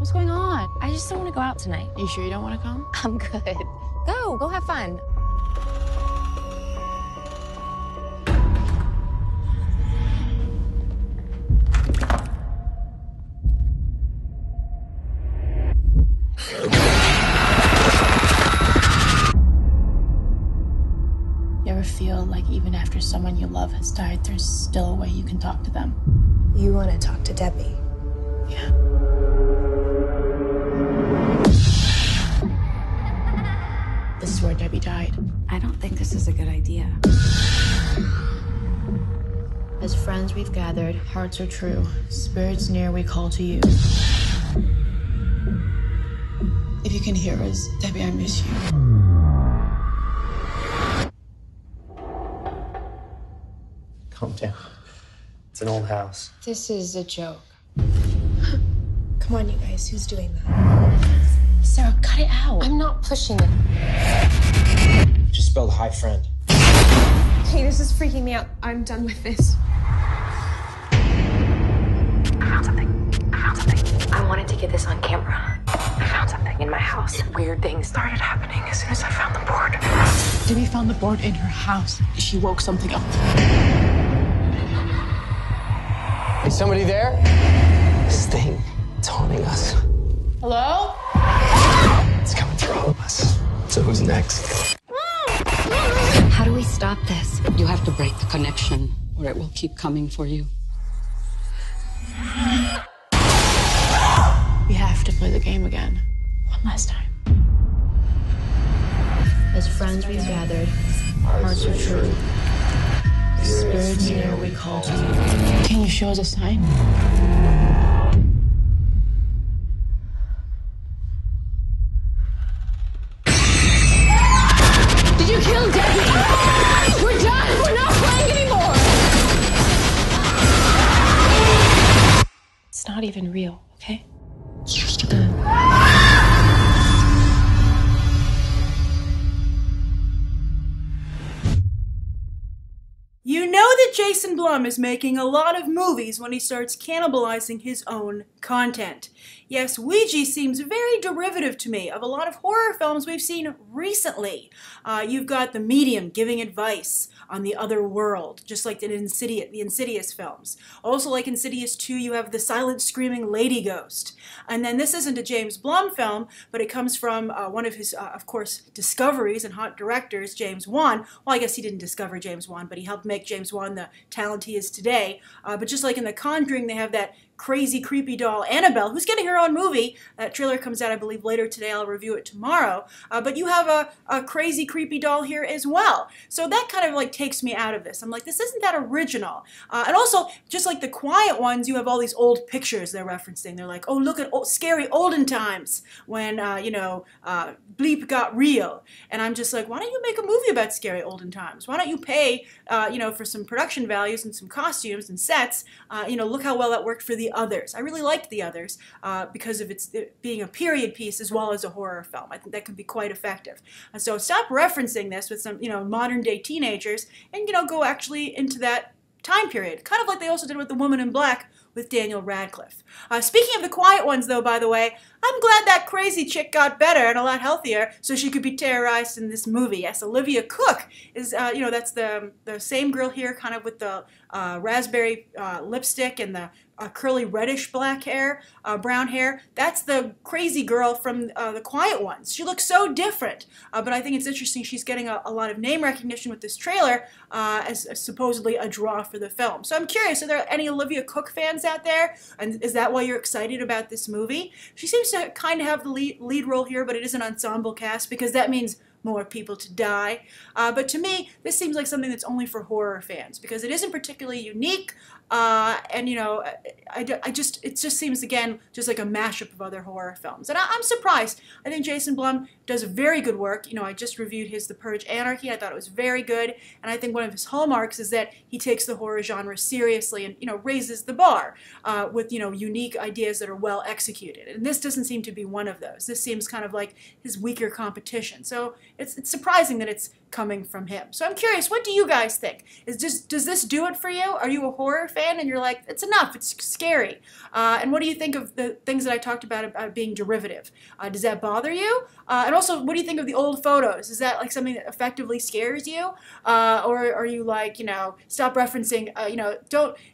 What's going on? I just don't want to go out tonight. You sure you don't want to come? I'm good. Go have fun. You ever feel like even after someone you love has died, there's still a way you can talk to them? You want to talk to Debbie? Yeah. This is where Debbie died. I don't think this is a good idea. As friends we've gathered, hearts are true, spirits near we call to you. If you can hear us, Debbie, I miss you. Calm down. It's an old house. This is a joke. Come on, you guys. Who's doing that? Sarah, cut it out. I'm not pushing it. You just spelled hi, friend. Hey, this is freaking me out. I'm done with this. I found something. I wanted to get this on camera. I found something in my house. Weird things started happening as soon as I found the board. Debbie found the board in her house. She woke something up. Is somebody there? This thing, it's haunting us. Hello? It's coming for all of us. So who's next? How do we stop this? You have to break the connection, or it will keep coming for you. We have to play the game again. One last time. As friends we've gathered, hearts are true. Spirits near we call to you. Can you show us a sign? Did you kill Debbie? We're done! We're not playing anymore! It's not even real, okay? It's just a game. You know that Jason Blum is making a lot of movies when he starts cannibalizing his own content. Yes, Ouija seems very derivative to me of a lot of horror films we've seen recently. You've got The Medium giving advice on the other world, just like the Insidious films. Also, like Insidious 2, you have the silent screaming lady ghost. And then this isn't a James Blum film, but it comes from one of his, of course, discoveries and hot directors, James Wan. Well, I guess he didn't discover James Wan, but he helped make James Wan the talent he is today. But just like in The Conjuring, they have that crazy, creepy doll, Annabelle, who's getting her own movie. That trailer comes out, I believe, later today. I'll review it tomorrow. But you have a crazy, creepy doll here as well. So that kind of like takes me out of this. I'm like, this isn't that original. And also, just like the quiet ones, you have all these old pictures they're referencing. They're like, oh, look at scary olden times when, bleep got real. And I'm just like, why don't you make a movie about scary olden times? Why don't you pay, for some production values and some costumes and sets? Look how well that worked for The Others. I really liked The Others because of it being a period piece as well as a horror film. I think that could be quite effective. And so stop referencing this with some, modern day teenagers and, go actually into that time period. Kind of like they also did with The Woman in Black with Daniel Radcliffe. Speaking of the quiet ones, though, by the way, I'm glad that crazy chick got better and a lot healthier so she could be terrorized in this movie. Yes, Olivia Cooke is, that's the same girl here, kind of with the raspberry lipstick and the curly reddish black hair, brown hair. That's the crazy girl from The Quiet Ones. She looks so different, but I think it's interesting she's getting a lot of name recognition with this trailer as supposedly a draw for the film. So I'm curious, are there any Olivia Cooke fans out there? And is that why you're excited about this movie? She seems to kind of have the lead role here, but it is an ensemble cast because that means more people to die. But to me, this seems like something that's only for horror fans because it isn't particularly unique. It just seems, again, just like a mashup of other horror films. And I'm surprised. I think Jason Blum does very good work. I just reviewed his The Purge Anarchy. I thought it was very good. And I think one of his hallmarks is that he takes the horror genre seriously and, raises the bar with, unique ideas that are well executed. And this doesn't seem to be one of those. This seems kind of like his weaker competition. So it's surprising that it's coming from him. So I'm curious, what do you guys think? Does this do it for you? Are you a horror fan and you're like, it's enough, it's scary? And what do you think of the things that I talked about being derivative? Does that bother you? And also, what do you think of the old photos? Is that like something that effectively scares you? Or are you like, stop referencing,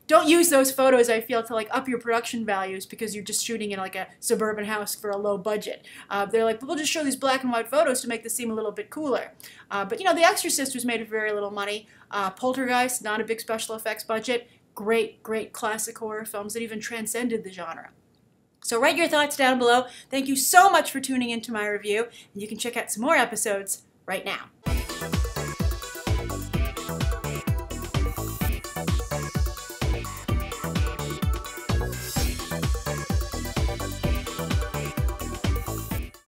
don't use those photos, I feel, to like up your production values because you're just shooting in like a suburban house for a low budget. They're like, we'll just show these black and white photos to make this seem a little bit cooler. But The Exorcist was made with very little money. Poltergeist, not a big special effects budget. Great, great classic horror films that even transcended the genre. So write your thoughts down below. Thank you so much for tuning into my review, and you can check out some more episodes right now.